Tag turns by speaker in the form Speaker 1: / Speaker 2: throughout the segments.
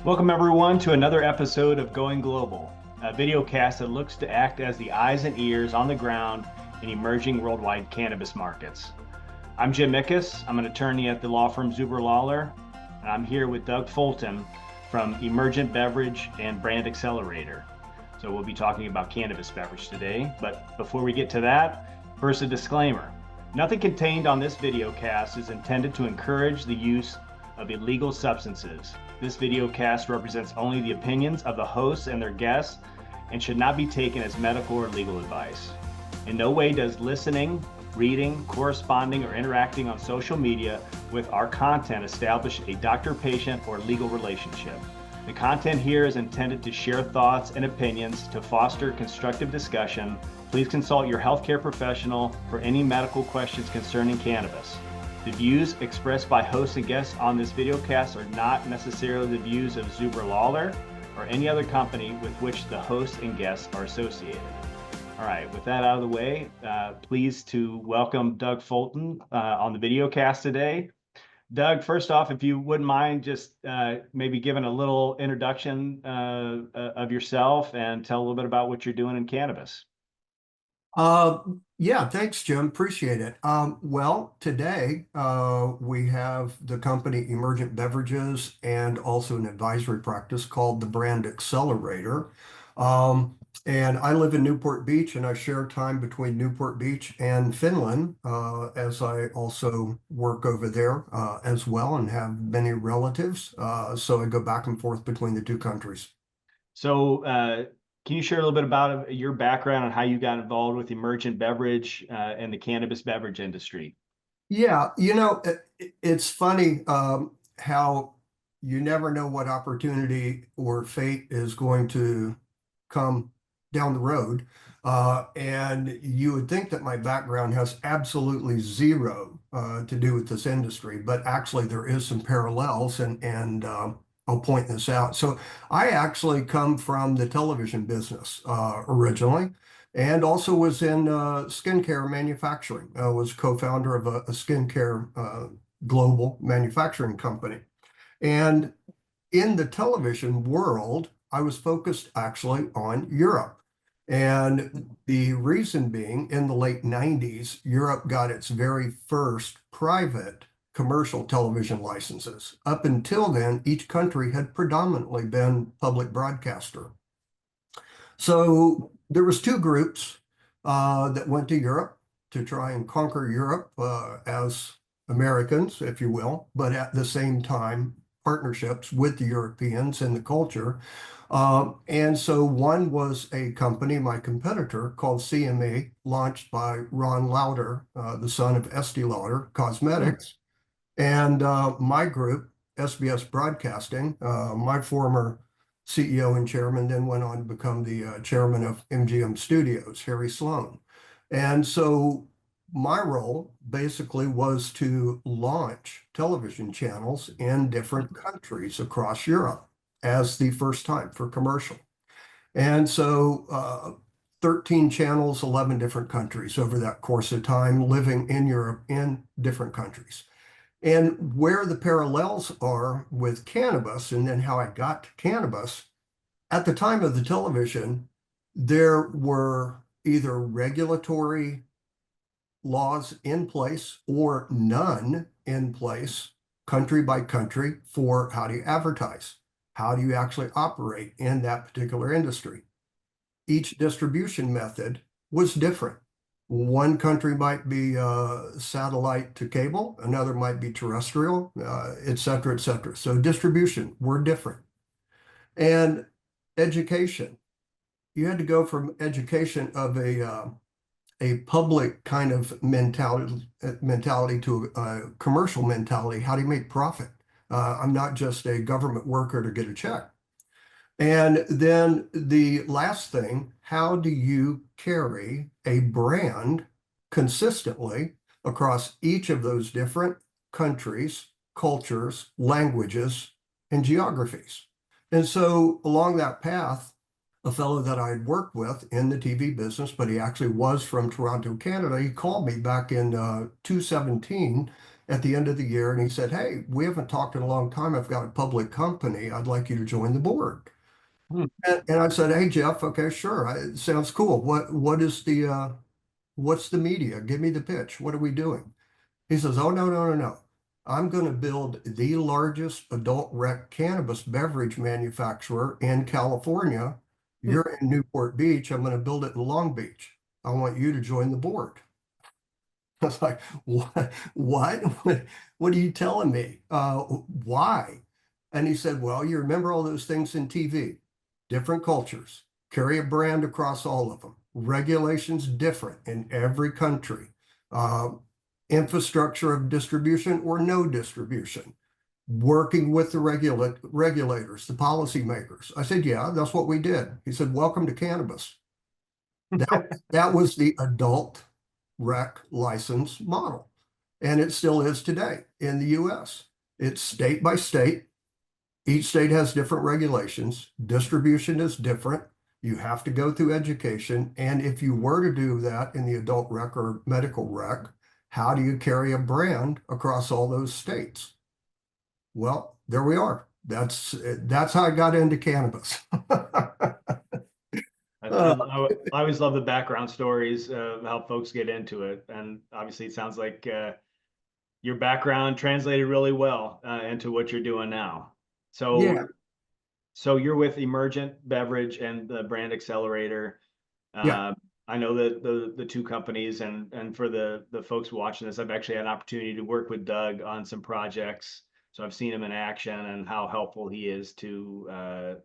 Speaker 1: Welcome everyone to another episode of Going Global, a video cast that looks to act as the eyes and ears on the ground in emerging worldwide cannabis markets. I'm Jim Ickes. I'm an attorney at the law firm Zuber Lawler, and I'm here with Doug Fulton from Emergent Beverage and Brand Accelerator. So we'll be talking about cannabis beverage today, but before we get to that, first a disclaimer. Nothing contained on this video cast is intended to encourage the use of illegal substances. This video cast represents only the opinions of the hosts and their guests and should not be taken as medical or legal advice. In no way does listening, reading, corresponding, or interacting on social media with our content establish a doctor-patient or legal relationship. The content here is intended to share thoughts and opinions to foster constructive discussion. Please consult your healthcare professional for any medical questions concerning cannabis. The views expressed by hosts and guests on this videocast are not necessarily the views of Zuber Lawler or any other company with which the hosts and guests are associated. All right, with that out of the way, pleased to welcome Doug Fulton on the videocast today. Doug, first off, if you wouldn't mind just maybe giving a little introduction of yourself and tell a little bit about what you're doing in cannabis.
Speaker 2: Yeah, thanks, Jim. Appreciate it. Well, today we have the company Emergent Beverages and also an advisory practice called the Brand Accelerator. And I live in Newport Beach, and I share time between Newport Beach and Finland, as I also work over there as well and have many relatives. So I go back and forth between the two countries.
Speaker 1: So can you share a little bit about your background and how you got involved with Emergent Beverage and the cannabis beverage industry?
Speaker 2: Yeah, it's funny how you never know what opportunity or fate is going to come down the road. And you would think that my background has absolutely zero to do with this industry, but actually there is some parallels, and I'll point this out. So I actually come from the television business originally, and also was in skincare manufacturing. I was co-founder of a skincare global manufacturing company. And in the television world, I was focused actually on Europe. And the reason being, in the late 90s, Europe got its very first private commercial television licenses. Up until then, each country had predominantly been public broadcaster. So there was two groups that went to Europe to try and conquer Europe as Americans, if you will, but at the same time, partnerships with the Europeans and the culture. And so one was a company, my competitor, called CME, launched by Ron Lauder, the son of Estee Lauder Cosmetics. And my group, SBS Broadcasting, my former CEO and chairman then went on to become the chairman of MGM Studios, Harry Sloan. And so my role basically was to launch television channels in different countries across Europe as the first time for commercial. And so 13 channels, 11 different countries over that course of time, living in Europe in different countries. And where the parallels are with cannabis, and then how I got to cannabis, at the time of the television, there were either regulatory laws in place or none in place, country by country, for how do you advertise? How do you actually operate in that particular industry? Each distribution method was different. One country might be satellite to cable, another might be terrestrial, et cetera, et cetera. So distribution were different. And education, you had to go from education of a public kind of mentality to a commercial mentality. How do you make profit? I'm not just a government worker to get a check. And then the last thing, how do you carry a brand consistently across each of those different countries, cultures, languages, and geographies? And so along that path, a fellow that I had worked with in the TV business, but he actually was from Toronto, Canada, he called me back in 2017 at the end of the year, and he said, "Hey, we haven't talked in a long time. I've got a public company. I'd like you to join the board."
Speaker 1: Hmm.
Speaker 2: And I said, "Hey, Jeff, okay, sure. It sounds cool. What's the media? Give me the pitch. What are we doing?" He says, "Oh, no, no, no, no. I'm going to build the largest adult rec cannabis beverage manufacturer in California.
Speaker 1: Hmm.
Speaker 2: You're in Newport Beach. I'm going to build it in Long Beach. I want you to join the board." I was like, "What? What? What are you telling me? Why?" And he said, "Well, you remember all those things in TV, different cultures, carry a brand across all of them, regulations different in every country, uh, infrastructure of distribution or no distribution, working with the regulators, the policymakers." I said, "Yeah, that's what we did." He said, "Welcome to cannabis." That was the adult rec license model. And it still is today in the US. It's state by state. Each state has different regulations. Distribution is different. You have to go through education. And if you were to do that in the adult rec or medical rec, how do you carry a brand across all those states? Well, there we are. That's how I got into cannabis.
Speaker 1: I always love the background stories of how folks get into it. And obviously, it sounds like your background translated really well into what you're doing now.
Speaker 2: Yeah,
Speaker 1: So you're with Emergent Beverage and the Brand Accelerator.
Speaker 2: yeah.
Speaker 1: Uh, I know that the two companies, and for the folks watching this, I've actually had an opportunity to work with Doug on some projects. So I've seen him in action and how helpful he is to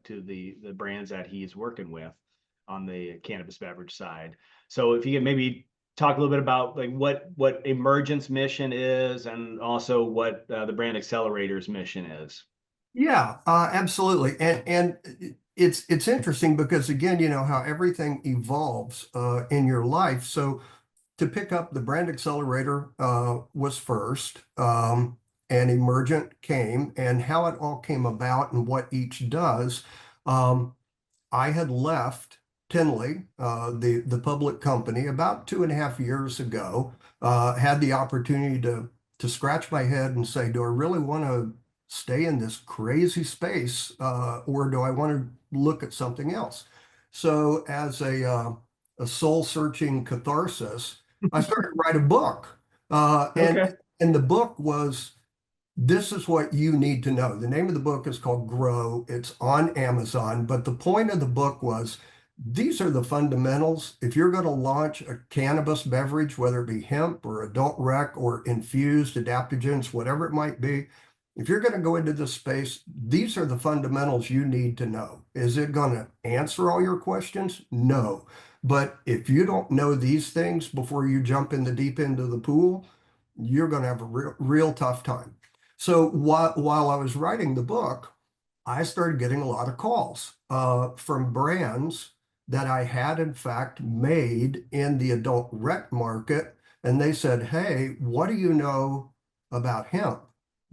Speaker 1: the brands that he's working with on the cannabis beverage side. So if you could maybe talk a little bit about like what Emergent's mission is, and also what the Brand Accelerator's mission is.
Speaker 2: Yeah, absolutely. And it's interesting because again, you know how everything evolves in your life. So to pick up the Brand Accelerator was first, and Emergent came, and how it all came about and what each does. Um, I had left Tinley, the public company, about 2.5 years ago. Had the opportunity to scratch my head and say, do I really want to stay in this crazy space, or do I want to look at something else? So, as a soul-searching catharsis, I started to write a book, uh, and
Speaker 1: Okay.
Speaker 2: and the book was "This is what you need to know." The name of the book is called Grow. It's on Amazon. But the point of the book was these are the fundamentals. If you're going to launch a cannabis beverage, whether it be hemp or adult rec or infused adaptogens, whatever it might be, if you're going to go into this space, these are the fundamentals you need to know. Is it going to answer all your questions? No. But if you don't know these things before you jump in the deep end of the pool, you're going to have a real tough time. So while I was writing the book, I started getting a lot of calls from brands that I had in fact made in the adult rec market. And they said, "Hey, what do you know about hemp?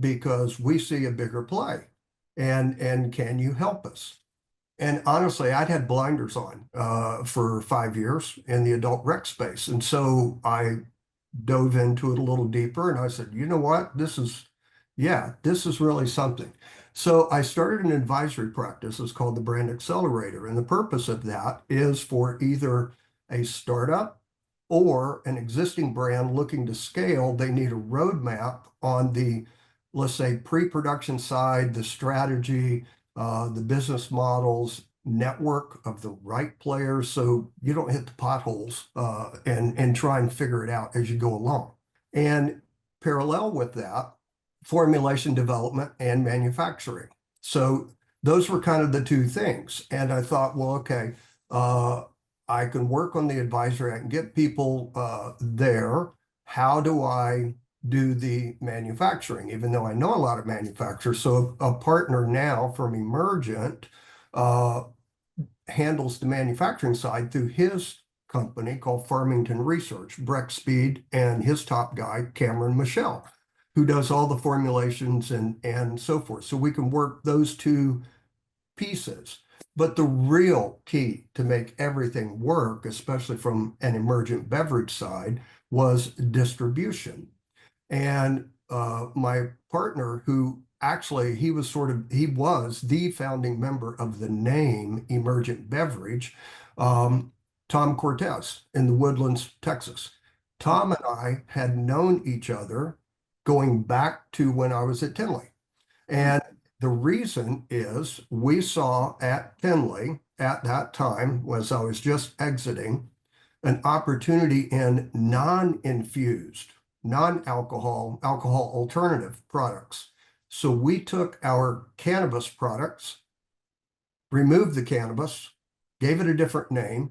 Speaker 2: Because we see a bigger play. And can you help us?" And honestly, I'd had blinders on for 5 years in the adult rec space. And so I dove into it a little deeper and I said, "You know what? This is really something." So I started an advisory practice. It's called the Brand Accelerator. And the purpose of that is for either a startup or an existing brand looking to scale. They need a roadmap on the, let's say, pre-production side, the strategy, the business models, network of the right players, so you don't hit the potholes and try and figure it out as you go along. And parallel with that, formulation development and manufacturing. So those were kind of the two things. And I thought, well, okay, uh, I can work on the advisory. I can get people there. How do I do the manufacturing, even though I know a lot of manufacturers? So a partner now from Emergent uh, handles the manufacturing side through his company called Farmington Research, Breck Speed, and his top guy, Cameron Michelle, who does all the formulations and so forth. So we can work those two pieces. But the real key to make everything work, especially from an emergent beverage side, was distribution. And my partner, who actually he was the founding member of the name Emergent Beverage, Tom Cortez in the Woodlands, Texas. Tom and I had known each other going back to when I was at Tinley. And the reason is we saw at Tinley at that time, as I was just exiting, an opportunity in non-infused, non-alcohol, alcohol alternative products. So we took our cannabis products, removed the cannabis, gave it a different name,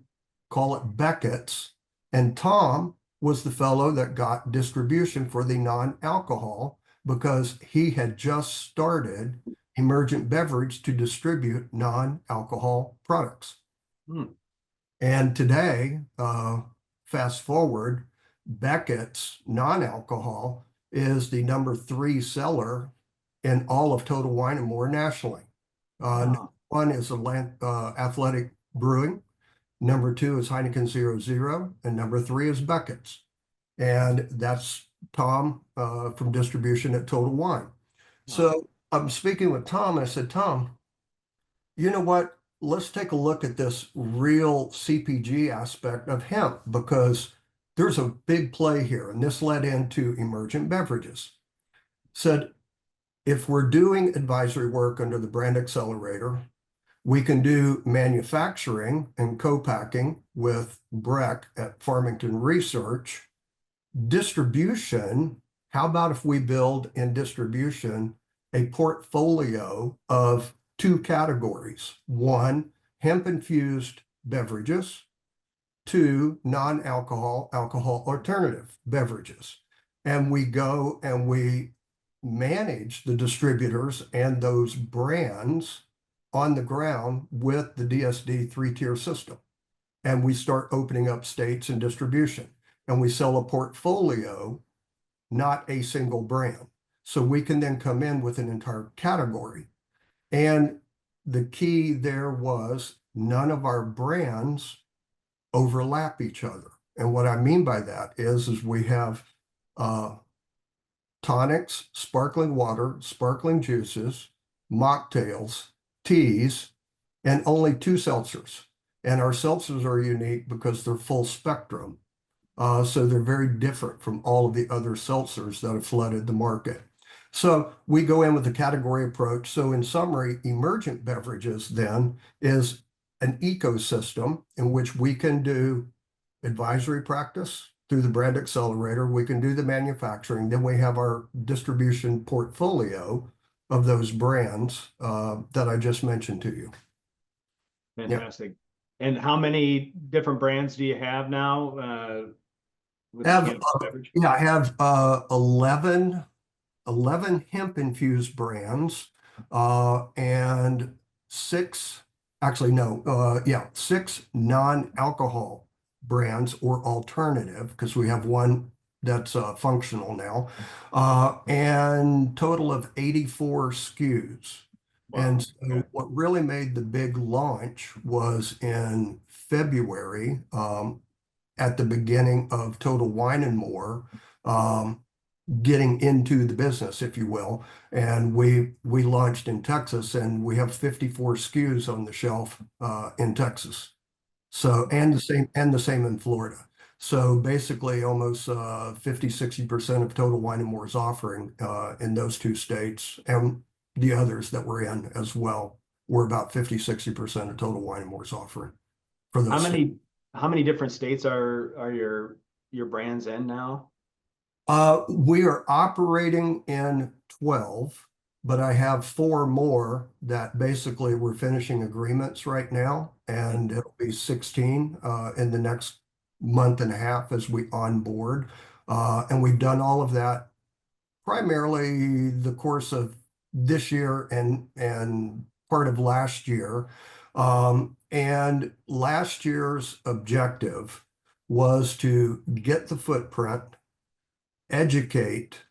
Speaker 2: call it Beckett's, and Tom was the fellow that got distribution for the non-alcohol because he had just started Emergent Beverage to distribute non-alcohol products.
Speaker 1: Hmm.
Speaker 2: And today, fast forward, Beckett's non-alcohol is the number 3 seller in all of Total Wine and More nationally. Number 1 is Athletic Brewing. Number 2 is Heineken 0.0, and number 3 is Beckett's. And that's Tom from distribution at Total Wine. So I'm speaking with Tom, and I said, Tom, you know what? Let's take a look at this real CPG aspect of hemp because there's a big play here. And this led into Emergent Beverages. Said, if we're doing advisory work under the brand accelerator, we can do manufacturing and co-packing with Breck at Farmington Research. Distribution, how about if we build in distribution a portfolio of 2 categories? 1, hemp-infused beverages. 2, non-alcohol, alcohol alternative beverages. And we go and we manage the distributors and those brands on the ground with the DSD 3-tier system. And we start opening up states and distribution. And we sell a portfolio, not a single brand. So we can then come in with an entire category. And the key there was none of our brands overlap each other. And what I mean by that is we have tonics, sparkling water, sparkling juices, mocktails, teas, and only 2 seltzers. And our seltzers are unique because they're full spectrum. So they're very different from all of the other seltzers that have flooded the market. So we go in with a category approach. So in summary, Emergent Beverages then is an ecosystem in which we can do advisory practice through the brand accelerator. We can do the manufacturing. Then we have our distribution portfolio of those brands that I just mentioned to you.
Speaker 1: Fantastic. Yeah. And how many different brands do you have now? With cannabis beverage?
Speaker 2: Yeah, I have 11 hemp-infused brands and 6 non-alcohol brands or alternative, because we have one that's functional now, and total of 84 SKUs. Wow. And so what really made the big launch was in February, at the beginning of Total Wine and More, getting into the business, if you will. And we launched in Texas, and we have 54 SKUs on the shelf in Texas. So, and the same in Florida. So basically almost 50-60% of Total Wine and More's offering in those 2 states, and the others that we're in as well. We're about 50-60% of Total Wine and More's offering for those.
Speaker 1: How many different states are your brands in now?
Speaker 2: We are operating in 12, but I have 4 more that basically we're finishing agreements right now, and it'll be 16 in the next month and a half as we onboard. And we've done all of that primarily the course of this year and part of last year. And last year's objective was to get the footprint, educate,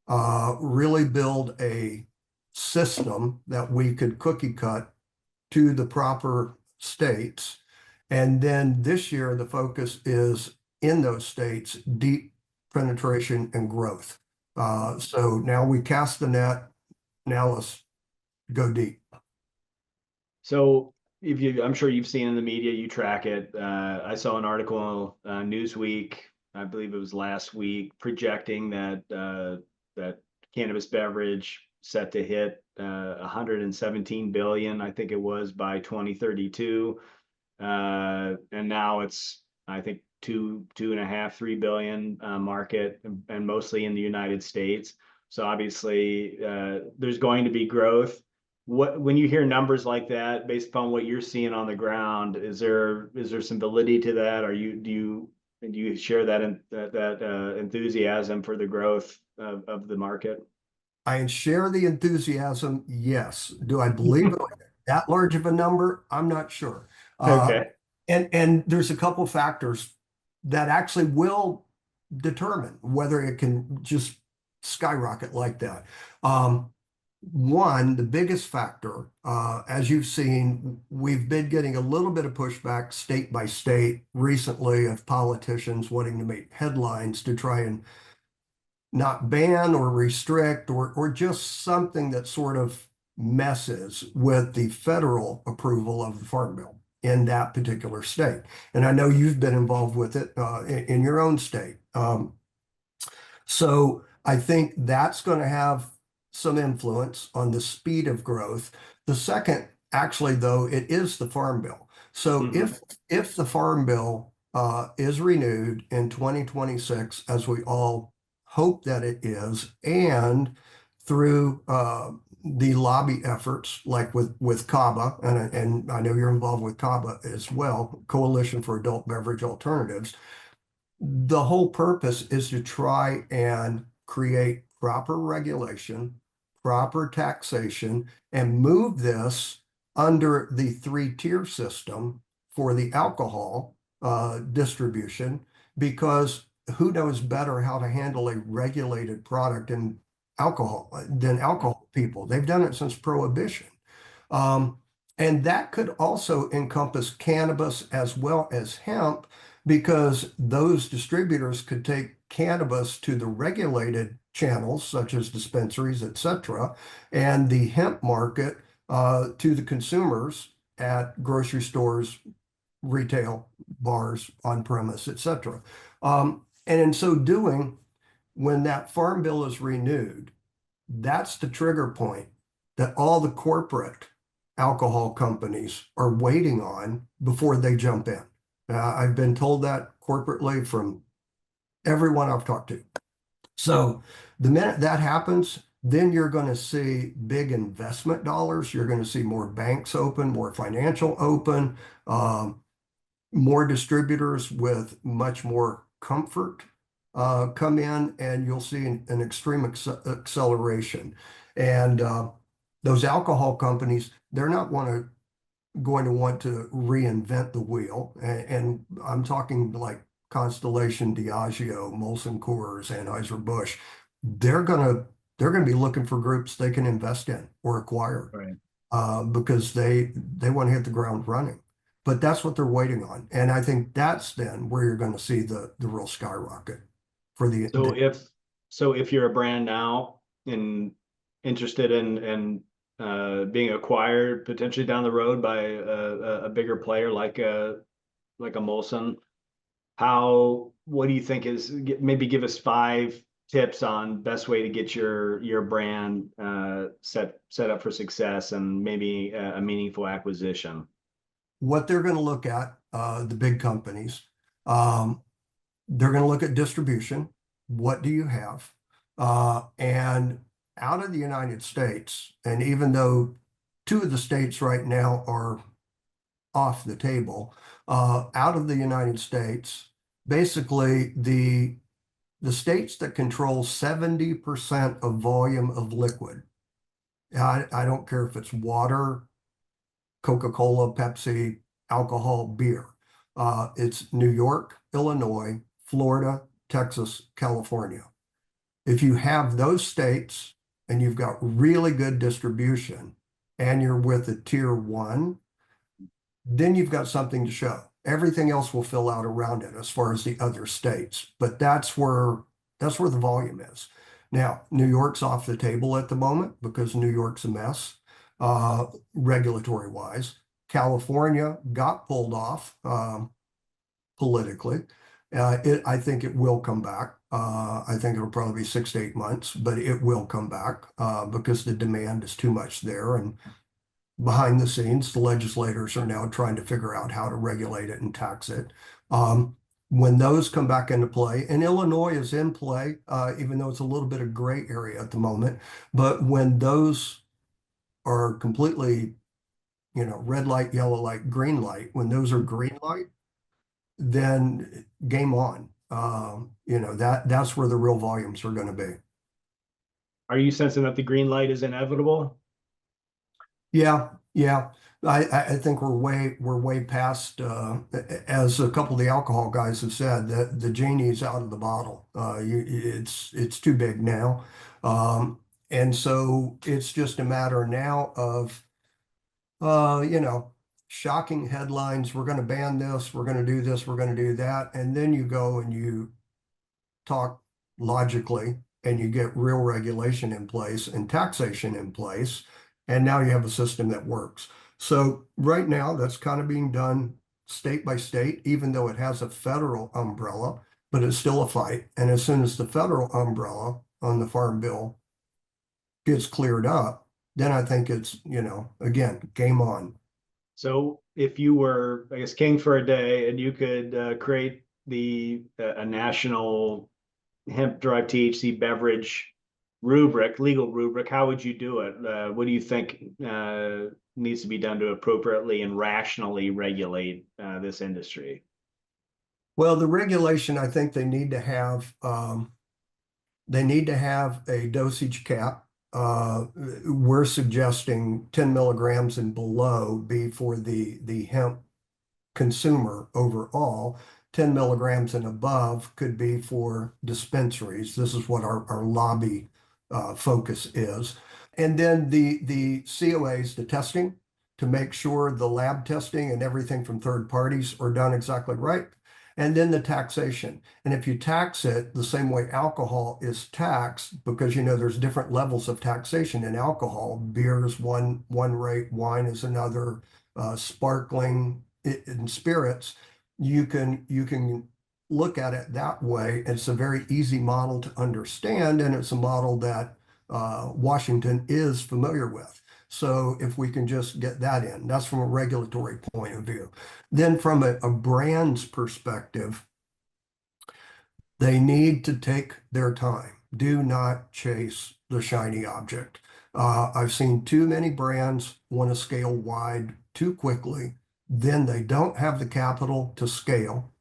Speaker 2: really build a system that we could cookie cut to the proper states. And then this year, the focus is in those states, deep penetration and growth. So now we cast the net. Now let's go deep.
Speaker 1: So I'm sure you've seen in the media, you track it. I saw an article, Newsweek, I believe it was last week, projecting that cannabis beverage set to hit 117 billion, I think it was, by 2032. And now it's, I think, 2.5, 3 billion market, and mostly in the United States. So obviously, there's going to be growth. When you hear numbers like that, based upon what you're seeing on the ground, is there some validity to that? Do you share that enthusiasm for the growth of the market?
Speaker 2: I share the enthusiasm. Yes. Do I believe it that large of a number? I'm not sure.
Speaker 1: Okay.
Speaker 2: And there's a couple factors that actually will determine whether it can just skyrocket like that. One, the biggest factor, as you've seen, we've been getting a little bit of pushback state by state recently of politicians wanting to make headlines to try and not ban or restrict or just something that sort of messes with the federal approval of the Farm Bill in that particular state. And I know you've been involved with it in your own state. So I think that's going to have some influence on the speed of growth. The second, actually, though, it is the Farm Bill. So
Speaker 1: Mhm.
Speaker 2: if the Farm Bill is renewed in 2026, as we all hope that it is, and through the lobby efforts, like with CABA, and I know you're involved with CABA as well, Coalition for Adult Beverage Alternatives. The whole purpose is to try and create proper regulation, proper taxation, and move this under the three-tier system for the alcohol distribution, because who knows better how to handle a regulated product and alcohol than alcohol people. They've done it since Prohibition. Um, and that could also encompass cannabis as well as hemp, because those distributors could take cannabis to the regulated channels, such as dispensaries, et cetera, and the hemp market to the consumers at grocery stores, retail, bars, on premise, et cetera. And in so doing, when that farm bill is renewed, that's the trigger point that all the corporate alcohol companies are waiting on before they jump in. I've been told that corporately from everyone I've talked to. So the minute that happens, then you're going to see big investment dollars. You're going to see more banks open, more financial open, more distributors with much more comfort come in, and you'll see an extreme acceleration. And those alcohol companies, they're not going to want to reinvent the wheel. And I'm talking like Constellation, Diageo, Molson Coors, Anheuser-Busch. They're gonna they're gonna be looking for groups they can invest in or acquire
Speaker 1: Right.
Speaker 2: because they want to hit the ground running. But that's what they're waiting on, and I think that's then where you're going to see the real skyrocket for
Speaker 1: So
Speaker 2: the
Speaker 1: if you're a brand now and interested in being acquired potentially down the road by a bigger player like a Molson, what do you think maybe give us 5 tips on best way to get your brand set up for success and maybe a meaningful acquisition?
Speaker 2: what they're going to look at, the big companies. Um, they're going to look at distribution. What do you have? And out of the United States, and even though 2 of the states right now are off the table, out of the United States, basically the states that control 70% of volume of liquid. I don't care if it's water, Coca-Cola, Pepsi, alcohol, beer. It's New York, Illinois, Florida, Texas, California. If you have those states and you've got really good distribution and you're with a tier 1, then you've got something to show. Everything else will fill out around it as far as the other states, but that's where the volume is. Now, New York's off the table at the moment because New York's a mess, regulatory wise. California got pulled off politically. I think it will come back. I think it'll probably be 6 to 8 months, but it will come back because the demand is too much there. And behind the scenes, the legislators are now trying to figure out how to regulate it and tax it. When those come back into play, and Illinois is in play, even though it's a little bit of gray area at the moment, but when those are completely, red light, yellow light, green light, when those are green light, then game on. That's where the real volumes are going to be.
Speaker 1: Are you sensing that the green light is inevitable?
Speaker 2: Yeah, yeah. I think we're way past as a couple of the alcohol guys have said that the genie's out of the bottle. It's too big now. And so it's just a matter now of shocking headlines. We're going to ban this, we're going to do this, we're going to do that. And then you go and you talk logically and you get real regulation in place and taxation in place. And now you have a system that works. So right now that's kind of being done state by state, even though it has a federal umbrella, but it's still a fight. And as soon as the federal umbrella on the Farm Bill gets cleared up, then I think it's, again, game on.
Speaker 1: So if you were, I guess, king for a day and you could create a national hemp-derived THC beverage legal rubric, how would you do it? What do you think needs to be done to appropriately and rationally regulate this industry?
Speaker 2: Well, the regulation, I think they need to have a dosage cap. We're suggesting 10 milligrams and below be for the hemp consumer overall. 10 milligrams and above could be for dispensaries. This is what our lobby focus is. And then the COAs, the testing, to make sure the lab testing and everything from third parties are done exactly right. And then the taxation. And if you tax it the same way alcohol is taxed, because there's different levels of taxation in alcohol. Beer is one rate, wine is another, sparkling in spirits. You can look at it that way. It's a very easy model to understand, and it's a model that Washington is familiar with. So if we can just get that in, that's from a regulatory point of view. Then from a brand's perspective, they need to take their time. Do not chase the shiny object. I've seen too many brands want to scale wide too quickly. Then they don't have the capital to scale.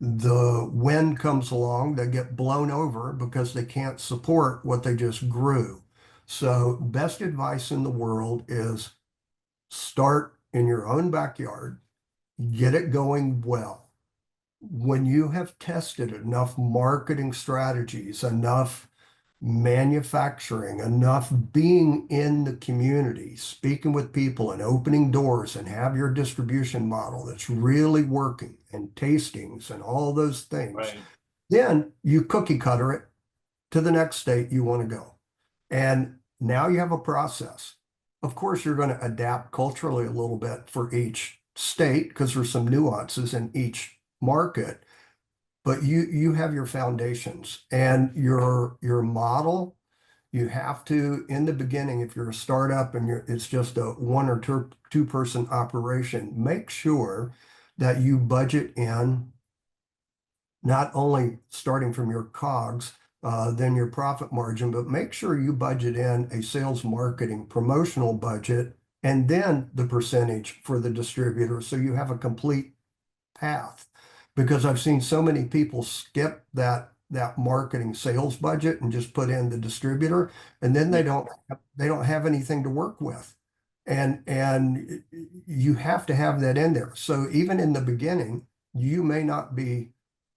Speaker 2: The wind comes along, they get blown over because they can't support what they just grew. So best advice in the world is start in your own backyard, get it going well. When you have tested enough marketing strategies, enough manufacturing, enough being in the community, speaking with people and opening doors and have your distribution model that's really working and tastings and all those things,
Speaker 1: Right.
Speaker 2: then you cookie cutter it to the next state you want to go. And now you have a process. Of course, you're going to adapt culturally a little bit for each state because there's some nuances in each market, but you have your foundations and your model. You have to, in the beginning, if you're a startup and it's just a one or two person operation, make sure that you budget in not only starting from your COGS, then your profit margin, but make sure you budget in a sales, marketing, promotional budget, and then the percentage for the distributor so you have a complete path. Because I've seen so many people skip that marketing sales budget and just put in the distributor, and then they don't have anything to work with. And you have to have that in there. So even in the beginning, you may not be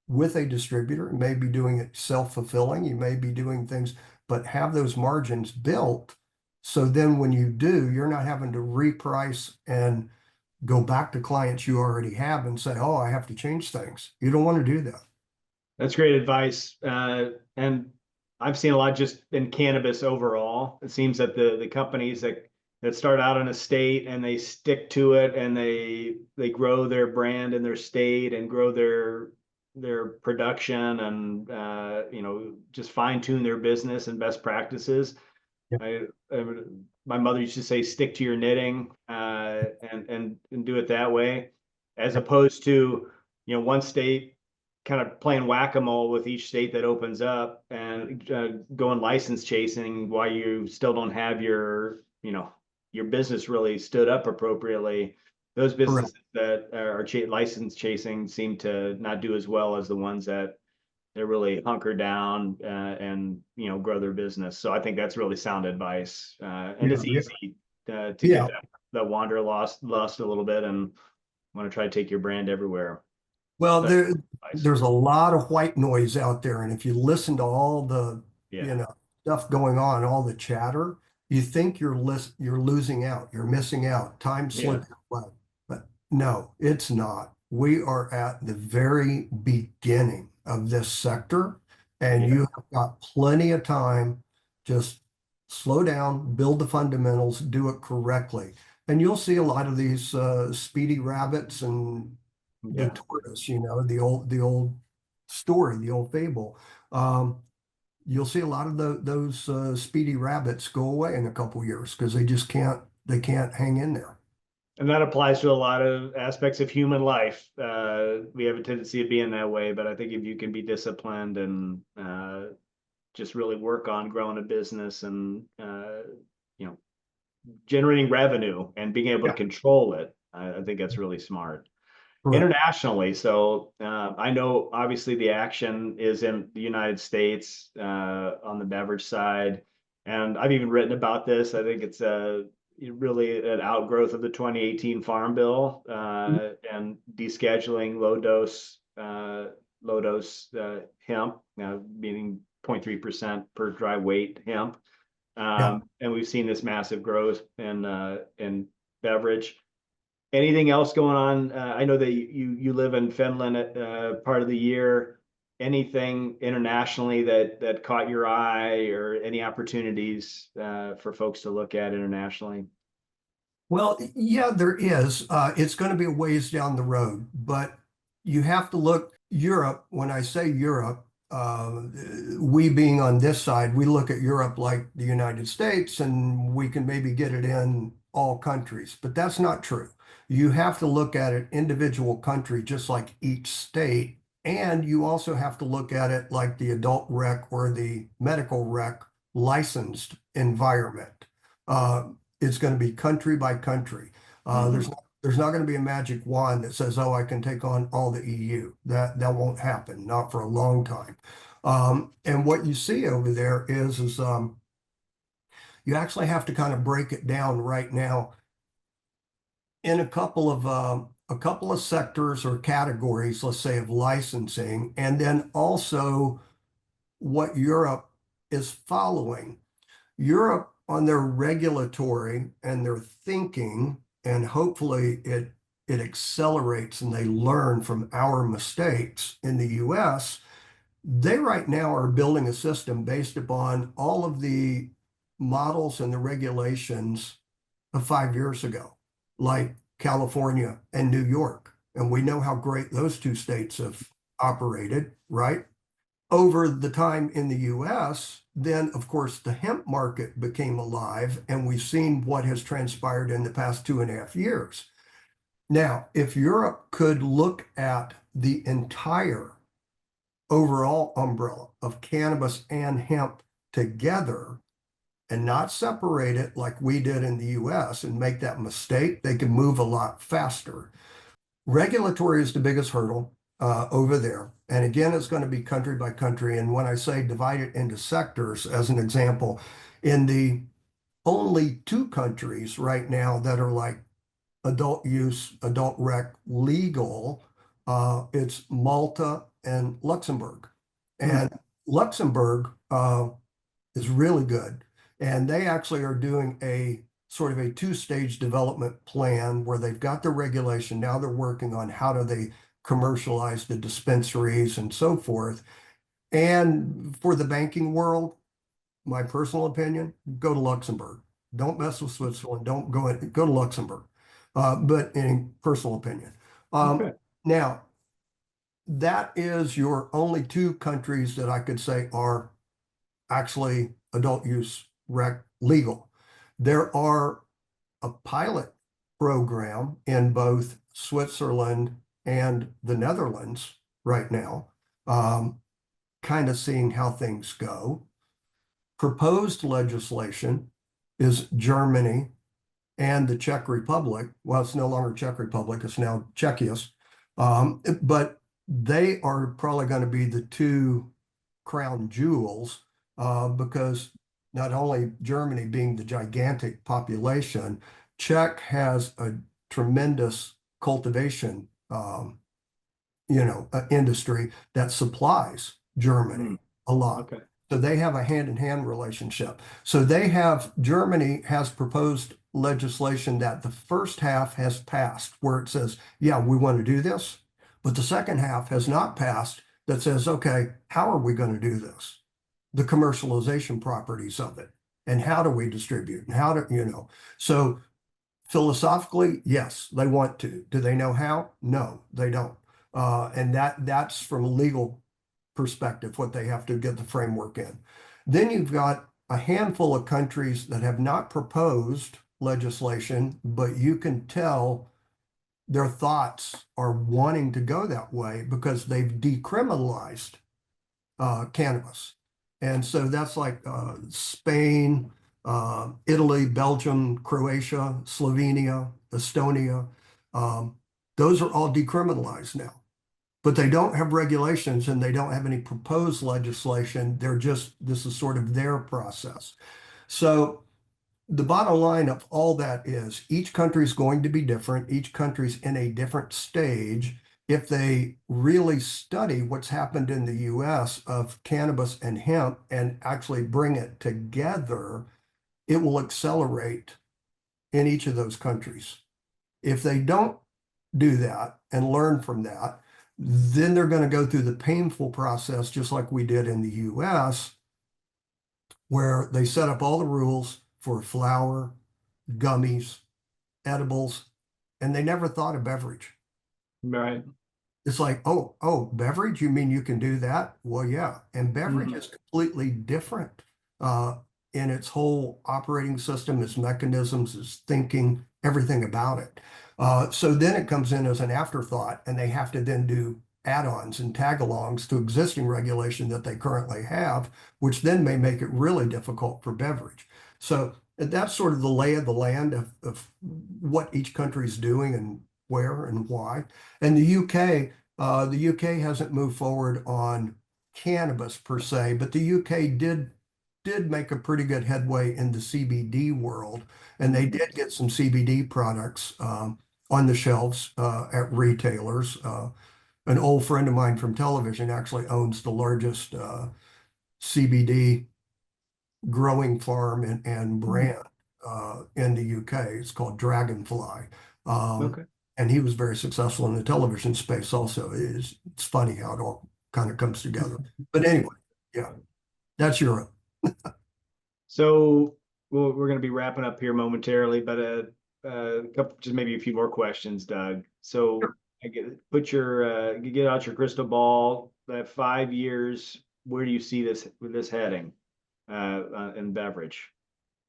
Speaker 2: with a distributor, you may be doing it self-fulfilling, you may be doing things, but have those margins built. So then when you do, you're not having to reprice and go back to clients you already have and say, oh, I have to change things. You don't want to do that.
Speaker 1: That's great advice. And I've seen a lot just in cannabis overall. It seems that the companies that start out in a state and they stick to it and they grow their brand in their state and grow their production and just fine tune their business and best practices.
Speaker 2: Yeah.
Speaker 1: My mother used to say, stick to your knitting, and do it that way, as opposed to, one state kind of playing whack-a-mole with each state that opens up and going license chasing while you still don't have your business really stood up appropriately. Those
Speaker 2: Correct.
Speaker 1: businesses that are license chasing seem to not do as well as the ones that they really hunker down and grow their business. So I think that's really sound advice, and
Speaker 2: Yeah.
Speaker 1: it's easy to get
Speaker 2: Yeah.
Speaker 1: that wanderlust a little bit and want to try to take your brand everywhere.
Speaker 2: Well,
Speaker 1: That's advice.
Speaker 2: there's a lot of white noise out there, and if you listen to all the,
Speaker 1: Yeah,
Speaker 2: stuff going on, all the chatter, you think you're losing out, you're missing out, time
Speaker 1: yeah,
Speaker 2: slipping away. But no, it's not. We are at the very beginning of this sector, and
Speaker 1: yeah,
Speaker 2: you have got plenty of time. Just slow down, build the fundamentals, do it correctly. And you'll see a lot of these speedy rabbits and the
Speaker 1: yeah.
Speaker 2: tortoise, the old story, the old fable. Um, you'll see a lot of those speedy rabbits go away in a couple years because they can't hang in there.
Speaker 1: And that applies to a lot of aspects of human life. We have a tendency of being that way, but I think if you can be disciplined and just really work on growing a business and you know generating revenue and being able to
Speaker 2: Yeah,
Speaker 1: control it, I think that's really smart.
Speaker 2: correct.
Speaker 1: Internationally, so I know obviously the action is in the United States on the beverage side, and I've even written about this. I think it's really an outgrowth of the 2018 Farm Bill and descheduling low dose hemp, meaning 0.3% per dry weight hemp.
Speaker 2: Yeah.
Speaker 1: And we've seen this massive growth in beverage. Anything else going on? I know that you live in Finland part of the year. Anything internationally that caught your eye, or any opportunities for folks to look at internationally?
Speaker 2: Well, yeah, there is. It's going to be a ways down the road, but you have to look Europe. When I say Europe, we being on this side, we look at Europe like the United States, and we can maybe get it in all countries, but that's not true. You have to look at it individual country, just like each state, and you also have to look at it like the adult rec or the medical rec licensed environment. It's going to be country by country.
Speaker 1: Mhm.
Speaker 2: There's not going to be a magic wand that says, "Oh, I can take on all the EU." That won't happen, not for a long time. And what you see over there is you actually have to kind of break it down right now in a couple of sectors or categories, let's say, of licensing, and then also what Europe is following. Europe on their regulatory and their thinking, and hopefully it accelerates and they learn from our mistakes in the US. They right now are building a system based upon all of the models and the regulations of 5 years ago, like California and New York. And we know how great those two states have operated, right? Over the time in the US, then of course the hemp market became alive, and we've seen what has transpired in the past 2.5 years. Now, if Europe could look at the entire overall umbrella of cannabis and hemp together and not separate it like we did in the US and make that mistake, they can move a lot faster. Regulatory is the biggest hurdle over there. And again, it's going to be country by country. And when I say divide it into sectors, as an example, in the only two countries right now that are like adult use, adult rec legal, it's Malta and Luxembourg.
Speaker 1: Hmm.
Speaker 2: And Luxembourg is really good. And they actually are doing a sort of a two-stage development plan where they've got the regulation. Now they're working on how do they commercialize the dispensaries and so forth. And for the banking world, my personal opinion, go to Luxembourg. Don't mess with Switzerland. Don't go to Luxembourg. But in personal opinion.
Speaker 1: Okay.
Speaker 2: Now, that is your only two countries that I could say are actually adult use rec legal. There are a pilot program in both Switzerland and the Netherlands right now, kind of seeing how things go. Proposed legislation is Germany and the Czech Republic. Well, it's no longer Czech Republic, it's now Czechia. But they are probably going to be the two crown jewels because not only Germany being the gigantic population, Czech has a tremendous cultivation, industry that supplies Germany a lot.
Speaker 1: Okay.
Speaker 2: So they have a hand-in-hand relationship. So Germany has proposed legislation that the first half has passed where it says, yeah, we want to do this, but the second half has not passed that says, okay, how are we going to do this? The commercialization properties of it, and how do we distribute, and so philosophically, yes, they want to. Do they know how? No, they don't. And that's from a legal perspective, what they have to get the framework in. Then you've got a handful of countries that have not proposed legislation, but you can tell their thoughts are wanting to go that way because they've decriminalized cannabis. And so that's like Spain, Italy, Belgium, Croatia, Slovenia, Estonia. Those are all decriminalized now, but they don't have regulations and they don't have any proposed legislation. This is sort of their process. So the bottom line of all that is each country is going to be different. Each country's in a different stage. If they really study what's happened in the US of cannabis and hemp and actually bring it together, it will accelerate in each of those countries. If they don't do that and learn from that, then they're going to go through the painful process, just like we did in the US, where they set up all the rules for flour, gummies, edibles, and they never thought of beverage.
Speaker 1: Right.
Speaker 2: It's like, beverage? You mean you can do that? Well, yeah. And beverage is completely different in its whole operating system, its mechanisms, its thinking, everything about it. So then it comes in as an afterthought, and they have to then do add-ons and tag-alongs to existing regulation that they currently have, which then may make it really difficult for beverage. So that's sort of the lay of the land of what each country is doing and where and why. And the UK hasn't moved forward on cannabis per se, but the UK did make a pretty good headway in the CBD world, and they did get some CBD products on the shelves at retailers. An old friend of mine from television actually owns the largest CBD growing farm and brand in the UK. It's called Dragonfly.
Speaker 1: Okay.
Speaker 2: And he was very successful in the television space also. It's funny how it all kind of comes together. But anyway, yeah, that's Europe.
Speaker 1: So we're going to be wrapping up here momentarily, but just maybe a few more questions, Doug. So get out your crystal ball. 5 years, where do you see this heading in beverage?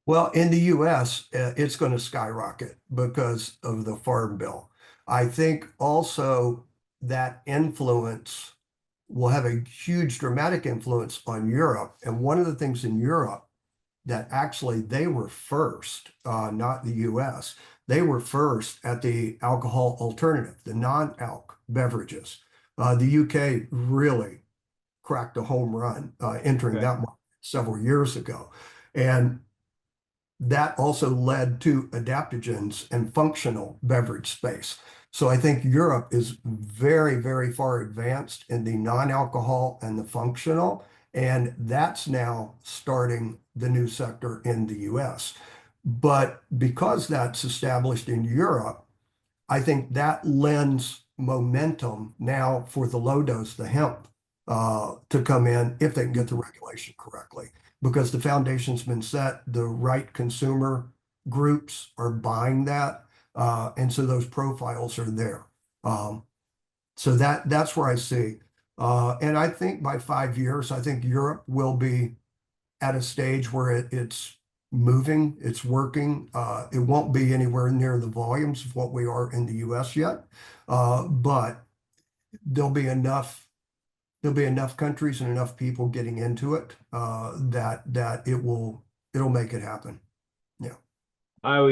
Speaker 2: Well, in the US, it's going to skyrocket because of the Farm Bill. I think also that influence will have a huge dramatic influence on Europe. And one of the things in Europe that actually they were first, not the US, they were first at the alcohol alternative, the non-alc beverages. The UK really cracked a home run entering that market several years ago. And that also led to adaptogens and functional beverage space. So I think Europe is very, very far advanced in the non-alcohol and the functional, and that's now starting the new sector in the US. But because that's established in Europe, I think that lends momentum now for the low dose, the hemp to come in if they can get the regulation correctly. Because the foundation's been set, the right consumer groups are buying that, and so those profiles are there. So that's where I see. And I think by 5 years, I think Europe will be at a stage where it's moving, it's working. It won't be anywhere near the volumes of what we are in the US yet, but there'll be enough countries and enough people getting into it that it'll make it happen. Yeah.
Speaker 1: I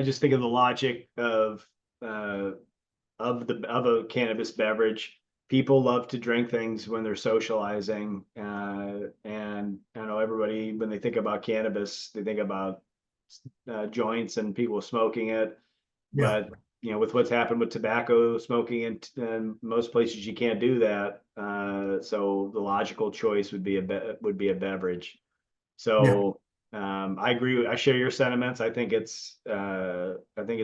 Speaker 1: just think of the logic of a cannabis beverage. People love to drink things when they're socializing, and I know everybody, when they think about cannabis, they think about joints and people smoking it.
Speaker 2: Yeah.
Speaker 1: But with what's happened with tobacco smoking in most places, you can't do that. So the logical choice would be a beverage.
Speaker 2: Yeah.
Speaker 1: So I agree. I share your sentiments. I think it's a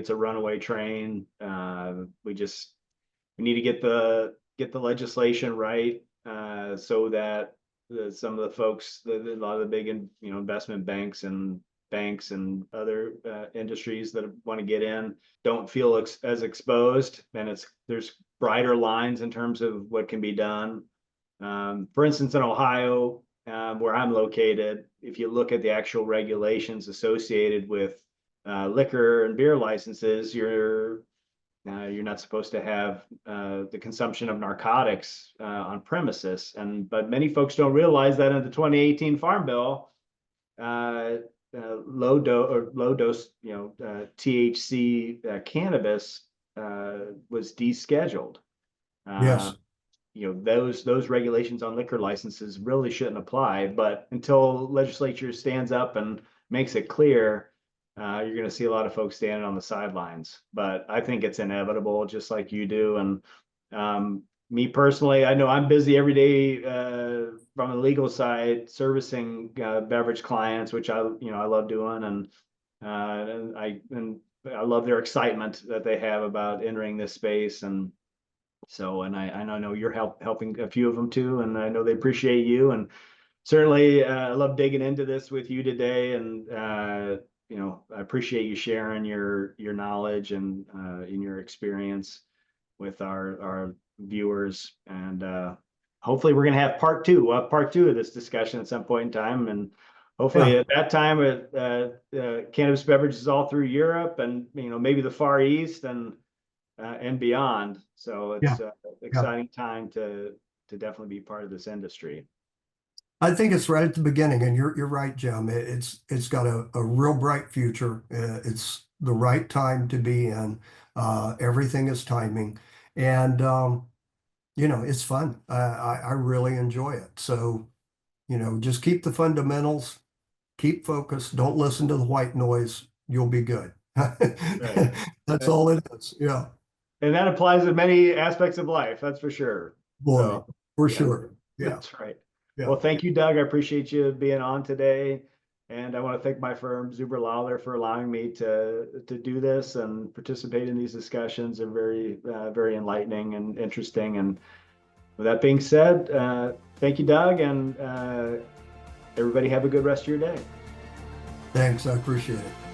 Speaker 1: runaway train. We need to get the legislation right, so that some of the folks, a lot of the big investment banks and other industries that want to get in don't feel as exposed, and there's brighter lines in terms of what can be done. For instance, in Ohio, where I'm located, if you look at the actual regulations associated with liquor and beer licenses, you're not supposed to have the consumption of narcotics on premises. But many folks don't realize that in the 2018 Farm Bill, low dose THC cannabis was descheduled.
Speaker 2: Yes.
Speaker 1: Those regulations on liquor licenses really shouldn't apply. But until legislature stands up and makes it clear, you're going to see a lot of folks standing on the sidelines. But I think it's inevitable, just like you do. And me personally, I know I'm busy every day from the legal side, servicing beverage clients, which I love doing, and I love their excitement that they have about entering this space. And I know you're helping a few of them too, and I know they appreciate you. And certainly, I love digging into this with you today. And I appreciate you sharing your knowledge and in your experience with our viewers. And hopefully, we're going to have part two of this discussion at some point in time. And hopefully,
Speaker 2: Yeah.
Speaker 1: at that time, cannabis beverages all through Europe and maybe the Far East and beyond. So
Speaker 2: Yeah.
Speaker 1: it's an
Speaker 2: Yeah.
Speaker 1: exciting time to definitely be part of this industry.
Speaker 2: I think it's right at the beginning, and you're right, Jim. It's got a real bright future. It's the right time to be in. Everything is timing, and it's fun. I really enjoy it. So just keep the fundamentals, keep focused. Don't listen to the white noise. You'll be good.
Speaker 1: Right.
Speaker 2: That's all it is. Yeah,
Speaker 1: And that applies to many aspects of life, that's for sure.
Speaker 2: boy,
Speaker 1: So
Speaker 2: for
Speaker 1: yeah,
Speaker 2: sure. Yeah,
Speaker 1: that's right.
Speaker 2: yeah.
Speaker 1: Well, thank you, Doug. I appreciate you being on today. And I want to thank my firm, Zuber Lawler, for allowing me to do this and participate in these discussions. They're very enlightening and interesting. And with that being said, thank you, Doug, and everybody have a good rest of your day.
Speaker 2: Thanks. I appreciate it.